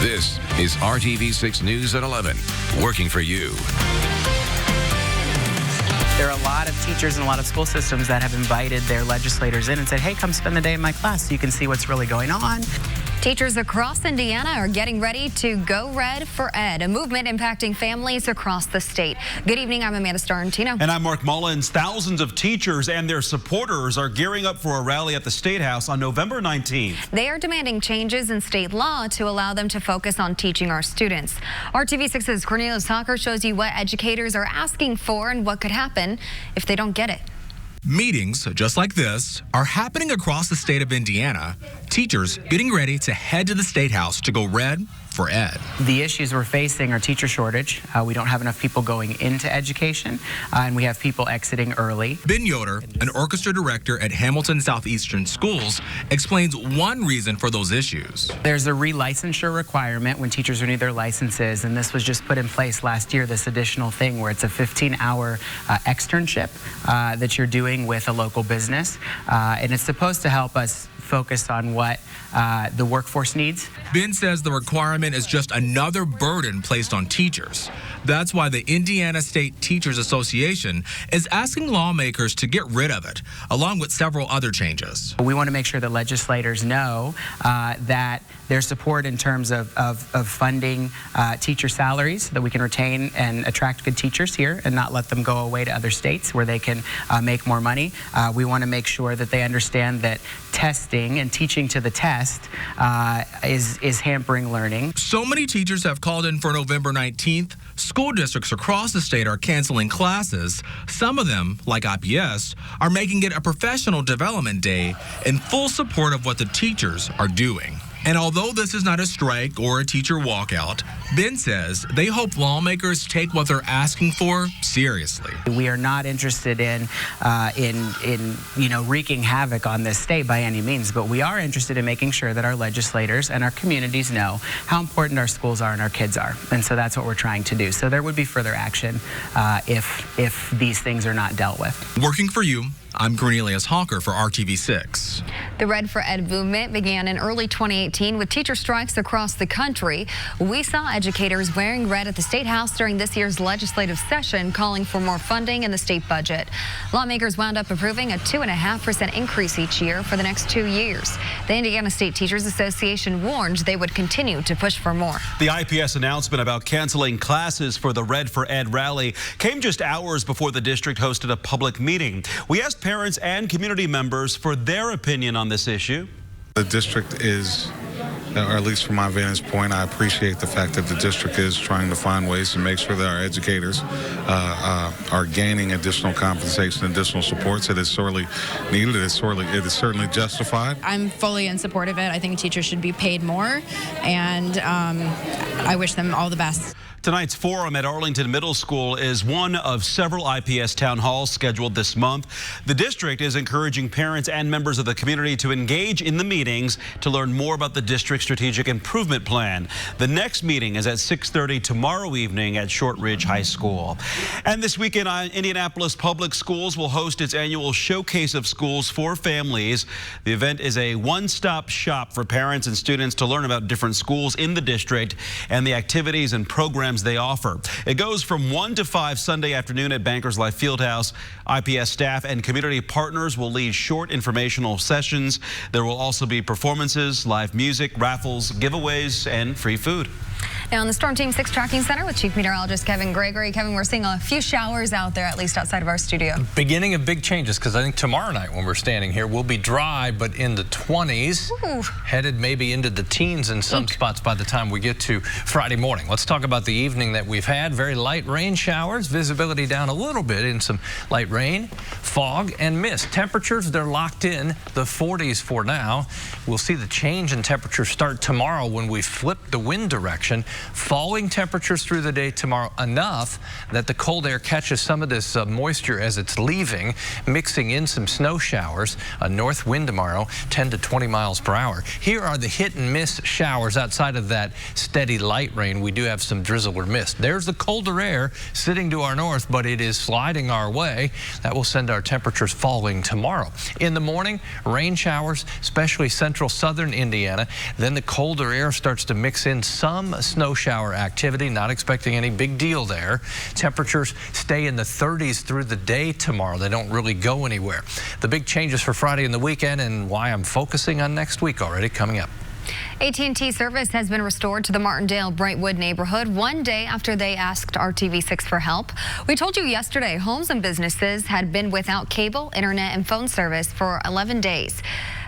This is RTV6 News at 11, working for you. There are a lot of teachers and a lot of school systems that have invited their legislators in and said, hey, come spend the day in my class so you can see what's really going on. Teachers across Indiana are getting ready to go red for Ed, a movement impacting families across the state. Good evening, I'm Amanda Starantino. And I'm Mark Mullins. Thousands of teachers and their supporters are gearing up for a rally at the State House on November 19th. They are demanding changes in state law to allow them to focus on teaching our students. RTV6's Cornelius Hawker shows you what educators are asking for and what could happen if they don't get it. Meetings just like this are happening across the state of Indiana. Teachers getting ready to head to the State House to go red for Ed. The issues we're facing are teacher shortage. We don't have enough people going into education, and we have people exiting early. Ben Yoder, an orchestra director at Hamilton Southeastern Schools, explains one reason for those issues. There's a relicensure requirement when teachers renew their licenses, and this was just put in place last year, this additional thing where it's a 15-hour externship that you're doing with a local business, and it's supposed to help us focus on what the workforce needs. Ben says the requirement is just another burden placed on teachers. That's why the Indiana State Teachers Association is asking lawmakers to get rid of it, along with several other changes. We want to make sure that legislators know that their support in terms of funding teacher salaries, so that we can retain and attract good teachers here and not let them go away to other states where they can make more money. We want to make sure that they understand that testing and teaching to the test is hampering learning. So many teachers have called in for November 19th. School districts across the state are canceling classes. Some of them, like IPS, are making it a professional development day in full support of what the teachers are doing. And although this is not a strike or a teacher walkout, Ben says they hope lawmakers take what they're asking for seriously. We are not interested in wreaking havoc on this state by any means, but we are interested in making sure that our legislators and our communities know how important our schools are and our kids are. And so that's what we're trying to do. So there would be further action if these things are not dealt with. Working for you, I'm Cornelius Hawker for RTV6. The Red for Ed movement began in early 2018 with teacher strikes across the country. We saw educators wearing red at the State House during this year's legislative session, calling for more funding in the state budget. Lawmakers wound up approving a 2.5% increase each year for the next 2 years. The Indiana State Teachers Association warned they would continue to push for more. The IPS announcement about canceling classes for the Red for Ed rally came just hours before the district hosted a public meeting. We asked parents and community members for their opinion on this issue. The district is, or at least from my vantage point, I appreciate the fact that the district is trying to find ways to make sure that our educators are gaining additional compensation, additional supports. It is sorely needed. It is certainly justified. I'm fully in support of it. I think teachers should be paid more, and I wish them all the best. Tonight's forum at Arlington Middle School is one of several IPS town halls scheduled this month. The district is encouraging parents and members of the community to engage in the meetings to learn more about the district's strategic improvement plan. The next meeting is at 6:30 tomorrow evening at Shortridge High School. And this weekend, Indianapolis Public Schools will host its annual Showcase of Schools for Families. The event is a one-stop shop for parents and students to learn about different schools in the district and the activities and programs they offer. It goes from 1 to 5 Sunday afternoon at Bankers Life Fieldhouse. IPS staff and community partners will lead short informational sessions. There will also be performances, live music, raffles, giveaways, and free food. Now in the Storm Team 6 Tracking Center with Chief Meteorologist Kevin Gregory. Kevin, we're seeing a few showers out there, at least outside of our studio. Beginning of big changes, because I think tomorrow night when we're standing here, we'll be dry, but in the 20s, headed maybe into the teens in some spots by the time we get to Friday morning. Let's talk about the evening that we've had. Very light rain showers, visibility down a little bit in some light rain, fog, and mist. Temperatures, they're locked in the 40s for now. We'll see the change in temperature start tomorrow when we flip the wind direction. Falling temperatures through the day tomorrow, enough that the cold air catches some of this moisture as it's leaving, mixing in some snow showers. A north wind tomorrow, 10 to 20 miles per hour. Here are the hit and miss showers. Outside of that steady light rain, we do have some drizzle or mist. There's the colder air sitting to our north, but it is sliding our way. That will send our temperatures falling tomorrow. In the morning, rain showers, especially central southern Indiana. Then the colder air starts to mix in some snow shower activity. Not expecting any big deal there. Temperatures stay in the 30s through the day tomorrow. They don't really go anywhere. The big changes for Friday and the weekend, and why I'm focusing on next week already, coming up. AT&T service has been restored to the Martindale-Brightwood neighborhood 1 day after they asked RTV6 for help. We told you yesterday homes and businesses had been without cable, internet, and phone service for 11 days.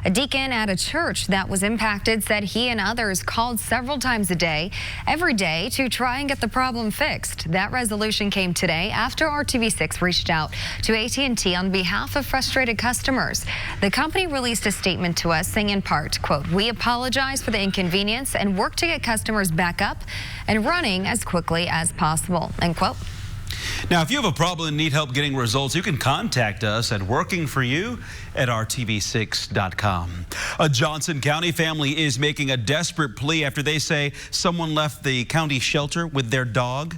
A deacon at a church that was impacted said he and others called several times a day, every day, to try and get the problem fixed. That resolution came today after RTV6 reached out to AT&T on behalf of frustrated customers. The company released a statement to us saying in part, quote, "We apologize for the inconvenience and work to get customers back up and running as quickly as possible," end quote. Now, if you have a problem and need help getting results, you can contact us at workingforyou@rtv6.com. A Johnson County family is making a desperate plea after they say someone left the county shelter with their dog.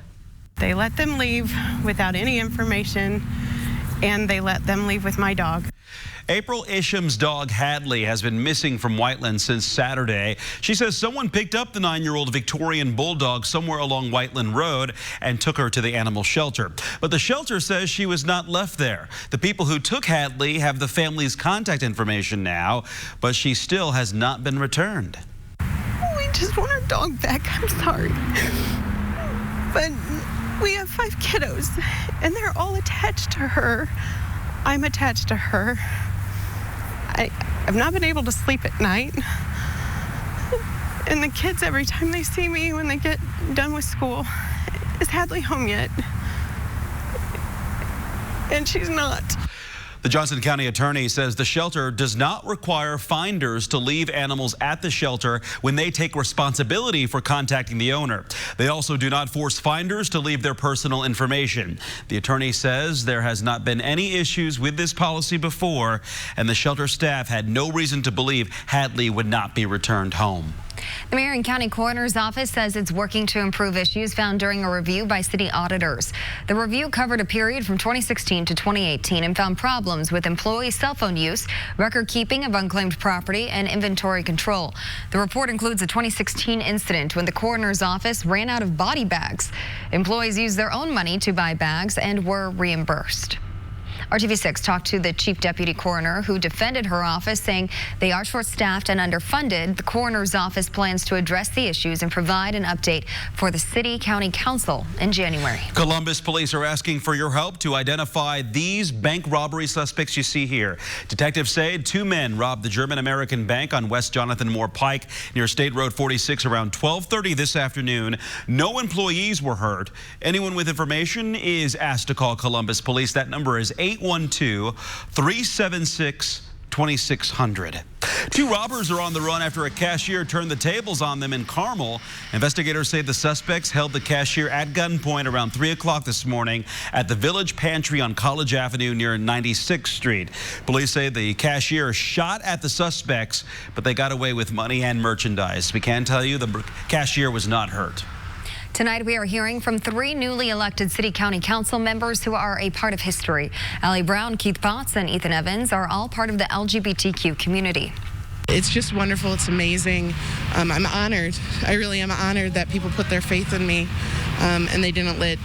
They let them leave without any information, and they let them leave with my dog. April Isham's dog Hadley has been missing from Whiteland since Saturday. She says someone picked up the 9-year-old Victorian bulldog somewhere along Whiteland Road and took her to the animal shelter. But the shelter says she was not left there. The people who took Hadley have the family's contact information now, but she still has not been returned. We just want our dog back. I'm sorry. But we have 5 kiddos, and they're all attached to her. I'm attached to her. I've not been able to sleep at night. And the kids, every time they see me when they get done with school, is Hadley home yet? And she's not. The Johnson County attorney says the shelter does not require finders to leave animals at the shelter when they take responsibility for contacting the owner. They also do not force finders to leave their personal information. The attorney says there has not been any issues with this policy before, and the shelter staff had no reason to believe Hadley would not be returned home. The Marion County Coroner's Office says it's working to improve issues found during a review by city auditors. The review covered a period from 2016 to 2018 and found problems with employee cell phone use, record keeping of unclaimed property, and inventory control. The report includes a 2016 incident when the Coroner's Office ran out of body bags. Employees used their own money to buy bags and were reimbursed. RTV6 talked to the chief deputy coroner who defended her office, saying they are short-staffed and underfunded. The coroner's office plans to address the issues and provide an update for the city-county council in January. Columbus police are asking for your help to identify these bank robbery suspects you see here. Detectives say 2 men robbed the German-American Bank on West Jonathan Moore Pike near State Road 46 around 12:30 this afternoon. No employees were hurt. Anyone with information is asked to call Columbus police. That number is 812-376-2600. 2 robbers are on the run after a cashier turned the tables on them in Carmel. Investigators say the suspects held the cashier at gunpoint around 3 o'clock this morning at the Village Pantry on College Avenue near 96th Street. Police say the cashier shot at the suspects, but they got away with money and merchandise. We can tell you the cashier was not hurt. Tonight, we are hearing from 3 newly elected city-county council members who are a part of history. Allie Brown, Keith Potts, and Ethan Evans are all part of the LGBTQ community. It's just wonderful. It's amazing. I'm honored. I really am honored that people put their faith in me, and they didn't let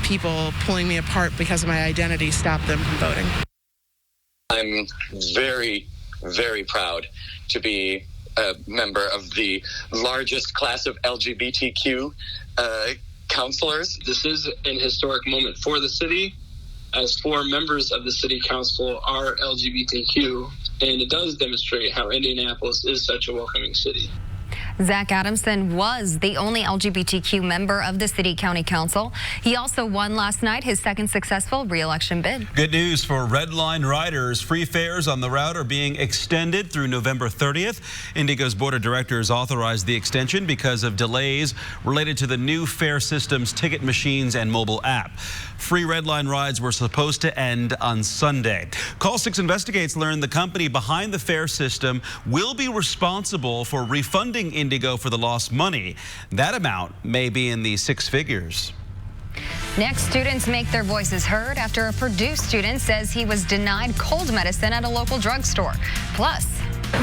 people pulling me apart because of my identity stop them from voting. I'm very, very proud to be a member of the largest class of LGBTQ counselors. This is an historic moment for the city, as 4 members of the city council are LGBTQ, and it does demonstrate how Indianapolis is such a welcoming city. Zach Adamson was the only LGBTQ member of the City County Council. He also won last night his second successful re-election bid. Good news for Red Line riders. Free fares on the route are being extended through November 30th. Indigo's board of directors authorized the extension because of delays related to the new fare system's ticket machines and mobile app. Free Red Line rides were supposed to end on Sunday. Call 6 Investigates learned the company behind the fare system will be responsible for refunding Indigo for the lost money. That amount may be in the 6 figures. Next, students make their voices heard after a Purdue student says he was denied cold medicine at a local drugstore. Plus,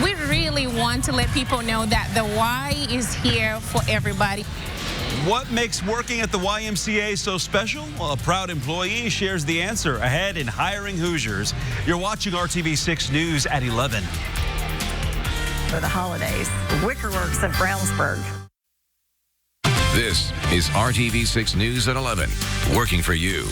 we really want to let people know that the Y is here for everybody. What makes working at the YMCA so special? Well, a proud employee shares the answer ahead in Hiring Hoosiers. You're watching RTV6 News at 11. For the holidays, Wickerworks of Brownsburg. This is RTV6 News at 11, working for you.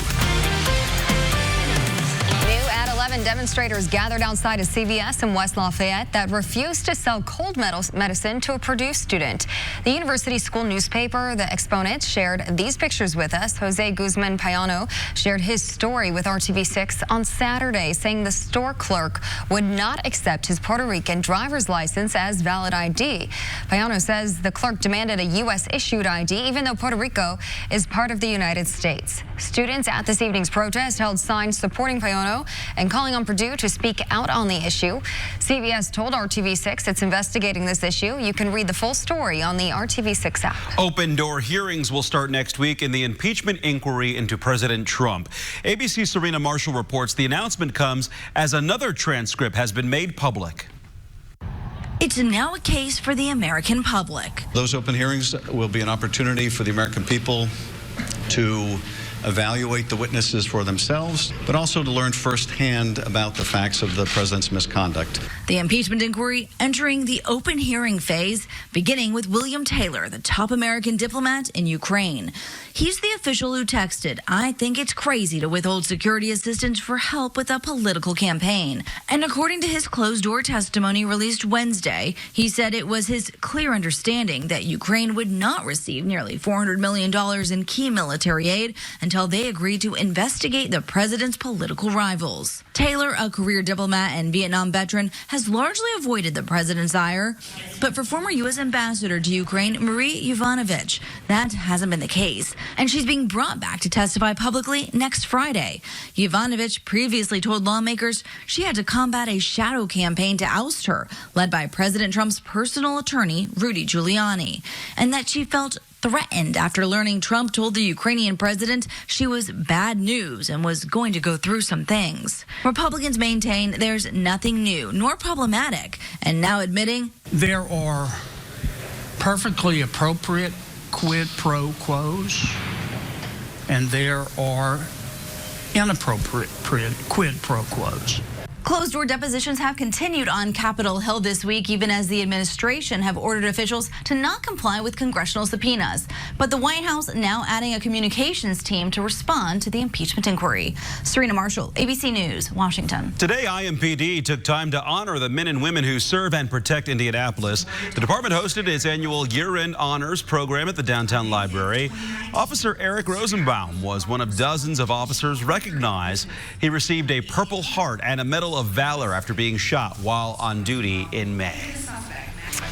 Demonstrators gathered outside a CVS in West Lafayette that refused to sell cold medicine to a Purdue student. The university school newspaper, The Exponent, shared these pictures with us. Jose Guzman Payano shared his story with RTV6 on Saturday, saying the store clerk would not accept his Puerto Rican driver's license as valid ID. Payano says the clerk demanded a U.S.-issued ID, even though Puerto Rico is part of the United States. Students at this evening's protest held signs supporting Payano and calling on Purdue to speak out on the issue. CBS told RTV6 it's investigating this issue. You can read the full story on the RTV6 app. Open-door hearings will start next week in the impeachment inquiry into President Trump. ABC's Serena Marshall reports the announcement comes as another transcript has been made public. It's now a case for the American public. Those open hearings will be an opportunity for the American people to evaluate the witnesses for themselves, but also to learn firsthand about the facts of the president's misconduct. The impeachment inquiry entering the open hearing phase, beginning with William Taylor, the top American diplomat in Ukraine. He's the official who texted, "I think it's crazy to withhold security assistance for help with a political campaign." And according to his closed-door testimony released Wednesday, he said it was his clear understanding that Ukraine would not receive nearly $400 million in key military aid until they agreed to investigate the president's political rivals. Taylor, a career diplomat and Vietnam veteran, has largely avoided the president's ire. But for former U.S. Ambassador to Ukraine, Marie Yovanovitch, that hasn't been the case. And she's being brought back to testify publicly next Friday. Yovanovitch previously told lawmakers she had to combat a shadow campaign to oust her, led by President Trump's personal attorney, Rudy Giuliani, and that she felt threatened after learning Trump told the Ukrainian president she was bad news and was going to go through some things. Republicans maintain there's nothing new nor problematic, and now admitting there are perfectly appropriate quid pro quos, and there are inappropriate quid pro quos. Closed-door depositions have continued on Capitol Hill this week, even as the administration have ordered officials to not comply with congressional subpoenas. But the White House now adding a communications team to respond to the impeachment inquiry. Serena Marshall, ABC News, Washington. Today, IMPD took time to honor the men and women who serve and protect Indianapolis. The department hosted its annual year-end honors program at the downtown library. Officer Eric Rosenbaum was one of dozens of officers recognized. He received a Purple Heart and a Medal of Valor after being shot while on duty in May.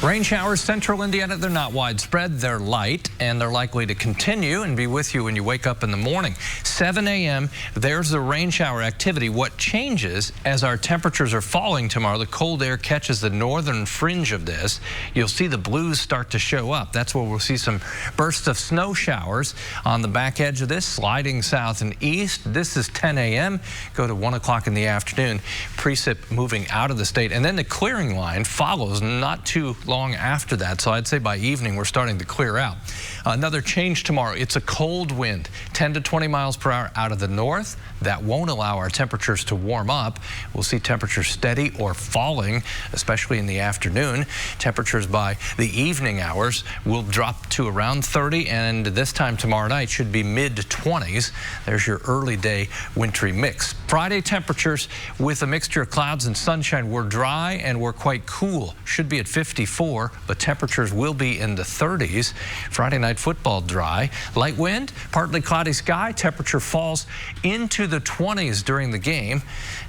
Rain showers central Indiana, they're not widespread, they're light, and they're likely to continue and be with you when you wake up in the morning. 7 a.m., there's the rain shower activity. What changes as our temperatures are falling tomorrow, the cold air catches the northern fringe of this. You'll see the blues start to show up. That's where we'll see some bursts of snow showers on the back edge of this, sliding south and east. This is 10 a.m., go to 1 o'clock in the afternoon. Precip moving out of the state, and then the clearing line follows not too long after that, so I'd say by evening we're starting to clear out. Another change tomorrow, it's a cold wind, 10 to 20 miles per hour out of the north. That won't allow our temperatures to warm up. We'll see temperatures steady or falling, especially in the afternoon. Temperatures by the evening hours will drop to around 30, and this time tomorrow night should be mid-20s. There's your early day wintry mix. Friday temperatures with a mixture of clouds and sunshine. We're dry and we're quite cool. Should be at 54. 44, but temperatures will be in the 30s. Friday night football dry. Light wind, partly cloudy sky. Temperature falls into the 20s during the game.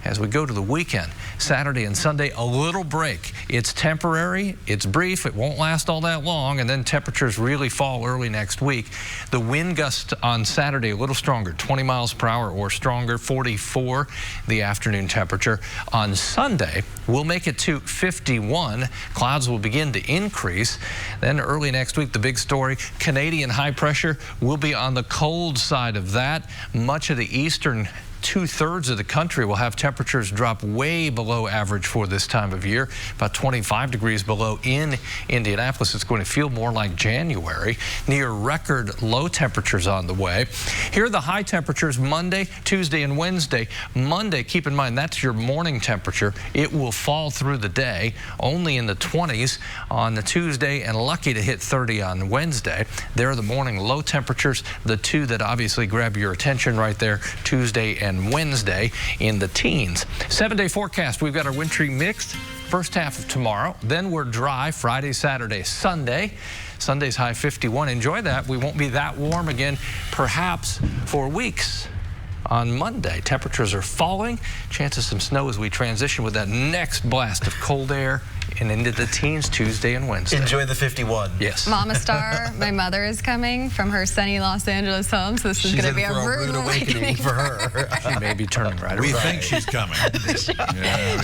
As we go to the weekend, Saturday and Sunday, a little break. It's temporary, it's brief, it won't last all that long, and then temperatures really fall early next week. The wind gust on Saturday a little stronger, 20 miles per hour or stronger, 44 the afternoon temperature. On Sunday, we'll make it to 51. Clouds will begin to increase. Then early next week, the big story, Canadian high pressure will be on the cold side of that. Much of the eastern two-thirds of the country will have temperatures drop way below average for this time of year, about 25 degrees below in Indianapolis. It's going to feel more like January. Near record low temperatures on the way. Here are the high temperatures Monday, Tuesday, and Wednesday. Monday, keep in mind, that's your morning temperature. It will fall through the day, only in the 20s on the Tuesday, and lucky to hit 30 on Wednesday. There are the morning low temperatures, the two that obviously grab your attention right there, Tuesday and Wednesday in the teens. 7-day forecast. We've got our wintry mix first half of tomorrow. Then we're dry Friday, Saturday, Sunday. Sunday's high 51. Enjoy that. We won't be that warm again, perhaps for weeks. On Monday, temperatures are falling. Chance of some snow as we transition with that next blast of cold air and into the teens Tuesday and Wednesday. Enjoy the 51. Yes. Mama Star, my mother is coming from her sunny Los Angeles home, so this is going to be a rude awakening for her. She may be turning right around. We think she's coming. She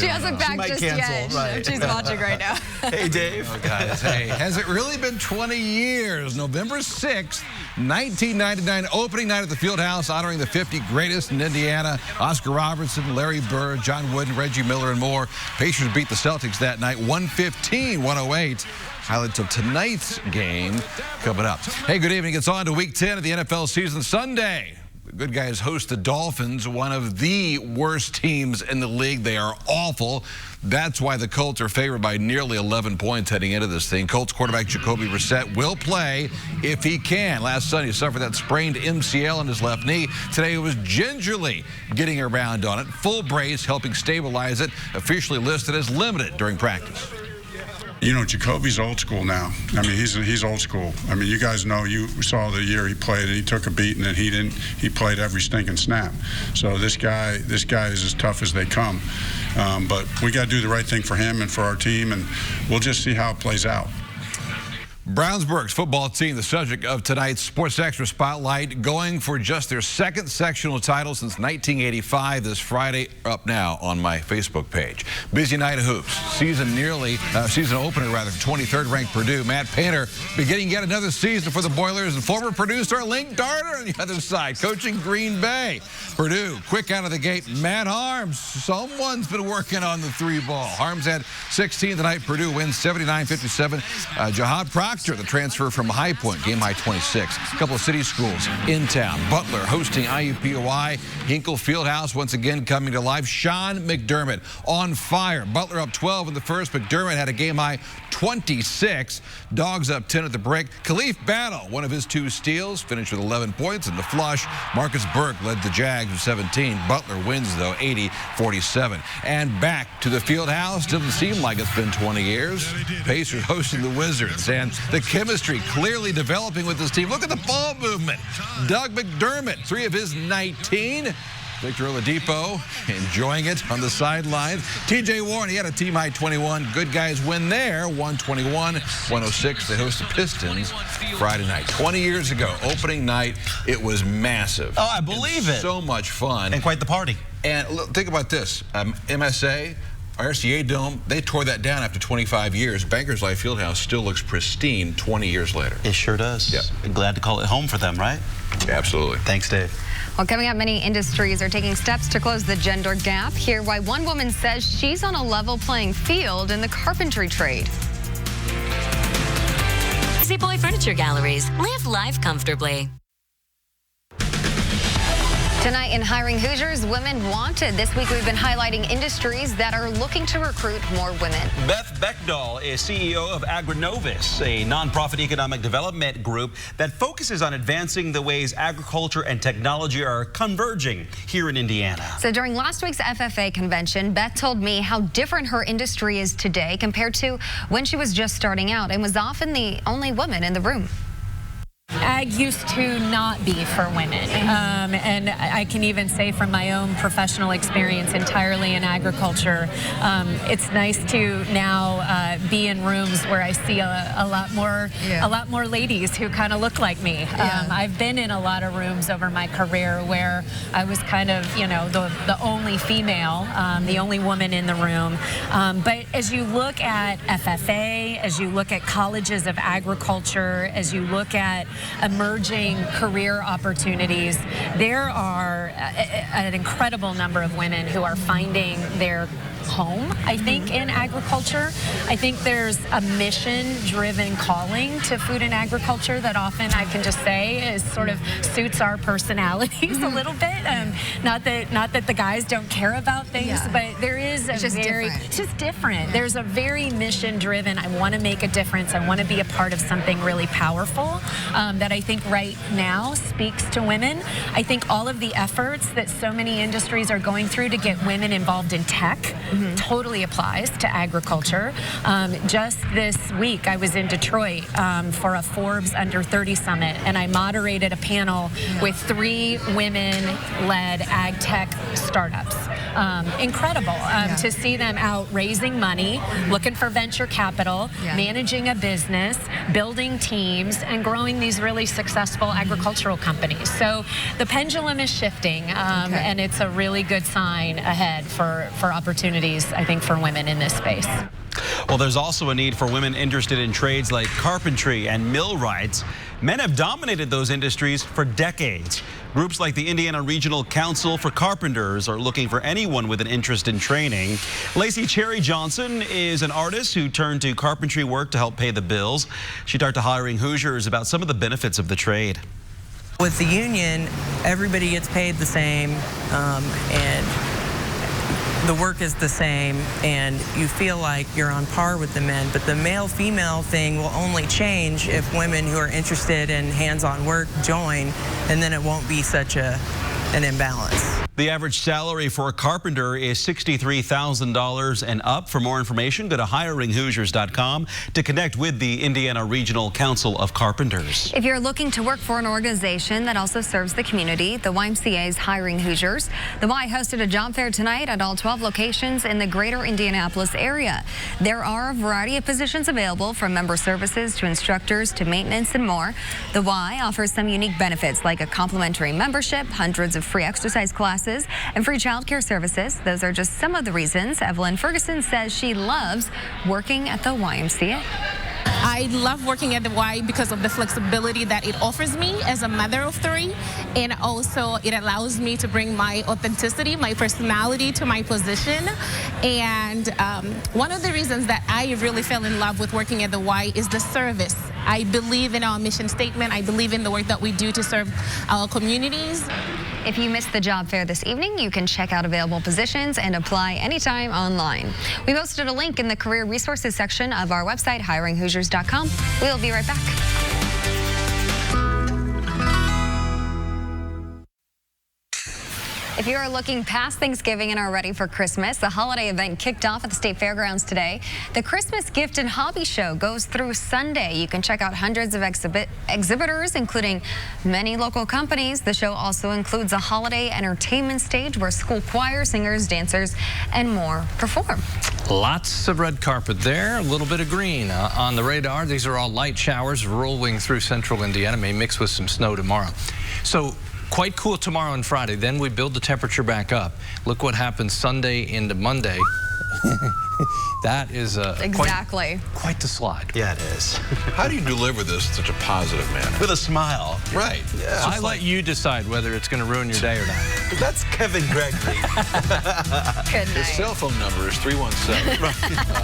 hasn't backed just yet. Right. She's watching right now. Hey, Dave. Oh, guys, hey, has it really been 20 years? November 6th, 1999, opening night at the Fieldhouse, honoring the 50 greatest in Indiana. Oscar Robertson, Larry Bird, John Wooden, Reggie Miller, and more. Pacers beat the Celtics that night, 115-108. Highlights of tonight's game coming up. Hey, good evening. It's on to Week 10 of the NFL season Sunday. The good guys host the Dolphins, one of the worst teams in the league. They are awful. That's why the Colts are favored by nearly 11 points heading into this thing. Colts quarterback Jacoby Brissett will play if he can. Last Sunday, he suffered that sprained MCL in his left knee. Today, he was gingerly getting around on it. Full brace, helping stabilize it. Officially listed as limited during practice. You know, Jacoby's old school now. I mean, he's old school. I mean, you guys know, you saw the year he played, and he took a beating, and he played every stinking snap. So this guy is as tough as they come. But we got to do the right thing for him and for our team, and we'll just see how it plays out. Brownsburg's football team, the subject of tonight's Sports Extra Spotlight, going for just their second sectional title since 1985 this Friday, up now on my Facebook page. Busy night of hoops. Season opener, 23rd ranked Purdue. Matt Painter beginning yet another season for the Boilers, and former producer Link Darter on the other side, coaching Green Bay. Purdue, quick out of the gate. Matt Harms, someone's been working on the three ball. Harms had 16 tonight. Purdue wins 79-57. Jihad Proctor, the transfer from High Point, game high 26. A couple of city schools in town. Butler hosting IUPUI. Hinkle Fieldhouse once again coming to life. Sean McDermott on fire. Butler up 12 in the first. McDermott had a game high 26. Dogs up 10 at the break. Khalif Battle, one of his two steals, finished with 11 points in the flush. Marcus Burke led the Jags with 17. Butler wins, though, 80-47. And back to the Fieldhouse. Doesn't seem like it's been 20 years. Pacers hosting the Wizards. And the chemistry clearly developing with this team. Look at the ball movement. Doug McDermott, 3 of his 19. Victor Oladipo enjoying it on the sidelines. T.J. Warren, he had a team high 21. Good guys win there, 121-106. They host the Pistons Friday night. 20 years ago, opening night, it was massive. Oh, I believe it. So much fun. And quite the party. And look, think about this. MSA, RCA Dome, they tore that down after 25 years. Bankers Life Fieldhouse still looks pristine 20 years later. It sure does. Yeah. Glad to call it home for them, right? Absolutely. Thanks, Dave. Well, coming up, many industries are taking steps to close the gender gap. Hear why one woman says she's on a level playing field in the carpentry trade. Easy Boy Furniture Galleries. Live life comfortably. Tonight in Hiring Hoosiers, Women Wanted. This week we've been highlighting industries that are looking to recruit more women. Beth Beckdahl is CEO of Agrinovis, a nonprofit economic development group that focuses on advancing the ways agriculture and technology are converging here in Indiana. So during last week's FFA convention, Beth told me how different her industry is today compared to when she was just starting out and was often the only woman in the room. Ag used to not be for women, and I can even say from my own professional experience entirely in agriculture, it's nice to now be in rooms where I see a lot more ladies who kind of look like me. I've been in a lot of rooms over my career where I was kind of, the only female, the only woman in the room. But as you look at FFA, as you look at colleges of agriculture, as you look at emerging career opportunities, there are an incredible number of women who are finding their home, I think, in agriculture. I think there's a mission-driven calling to food and agriculture that often I can just say is sort of suits our personalities a little bit. Not that the guys don't care about things, but there is a it's just different. There's a very mission-driven, I want to make a difference, I want to be a part of something really powerful that I think right now speaks to women. I think all of the efforts that so many industries are going through to get women involved in tech totally applies to agriculture. Just this week, I was in Detroit for a Forbes Under 30 Summit, and I moderated a panel with 3 women-led ag tech startups. Incredible to see them out raising money, looking for venture capital, managing a business, building teams, and growing these really successful agricultural companies. So the pendulum is shifting, and it's a really good sign ahead for opportunities, I think, for women in this space. Well, there's also a need for women interested in trades like carpentry and millwrights. Men have dominated those industries for decades. Groups like the Indiana Regional Council for Carpenters are looking for anyone with an interest in training. Lacey Cherry Johnson is an artist who turned to carpentry work to help pay the bills. She talked to Hiring Hoosiers about some of the benefits of the trade. With the union, everybody gets paid the same, and the work is the same, and you feel like you're on par with the men. But the male-female thing will only change if women who are interested in hands-on work join, and then it won't be such an imbalance. The average salary for a carpenter is $63,000 and up. For more information, go to hiringhoosiers.com to connect with the Indiana Regional Council of Carpenters. If you're looking to work for an organization that also serves the community, the YMCA's Hiring Hoosiers. The Y hosted a job fair tonight at all 12 locations in the greater Indianapolis area. There are a variety of positions available, from member services to instructors to maintenance and more. The Y offers some unique benefits like a complimentary membership, hundreds of free exercise classes, and free childcare services. Those are just some of the reasons Evelyn Ferguson says she loves working at the YMCA. I love working at the Y because of the flexibility that it offers me as a mother of 3, and also it allows me to bring my authenticity, my personality to my position. And one of the reasons that I really fell in love with working at the Y is the service. I believe in our mission statement. I believe in the work that we do to serve our communities. If you missed the job fair this evening, you can check out available positions and apply anytime online. We posted a link in the career resources section of our website, hiringhoosiers.com. We'll be right back. If you are looking past Thanksgiving and are ready for Christmas, the holiday event kicked off at the State Fairgrounds today. The Christmas Gift and Hobby Show goes through Sunday. You can check out hundreds of exhibitors, including many local companies. The show also includes a holiday entertainment stage where school choir, singers, dancers, and more perform. Lots of red carpet there, a little bit of green on the radar. These are all light showers rolling through central Indiana, may mix with some snow tomorrow. So quite cool tomorrow and Friday. Then we build the temperature back up. Look what happens Sunday into Monday. That is quite the slide. Yeah, it is. How do you deliver this in such a positive manner? With a smile. Right. Yeah. I let you decide whether it's going to ruin your day or not. That's Kevin Gregory. Good night. His cell phone number is 317.